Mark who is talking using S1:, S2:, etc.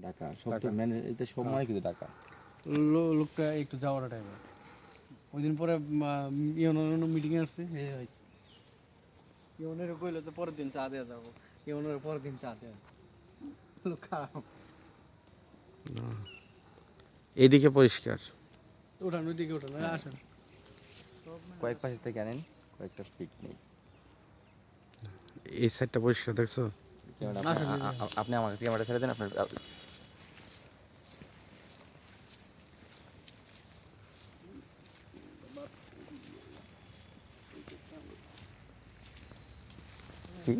S1: ঢাকা সব মানে এটা সময় কিন্তু ঢাকা
S2: লোকটা একটু যাওয়ার টাইমে ওই দিন পরে ইউনিয়ন মিটিং এ আসছে ইউনিয়নের কইলো তো পরের দিন চা দেওয়া যাবো ইউনিয়নের পরের দিন চা দেওয়া লোক খারাপ
S3: এদিকে পরিষ্কার।
S2: ওঠান ওইদিকে ওঠান আসেন
S1: কয়েক পাশ থেকে আনেন কয়েকটা পিক নেই
S3: এই সাইডটা পরিষ্কার দেখছো?
S1: আপনি আমার কাছে ক্যামেরা ছেড়ে দেন আপনার কি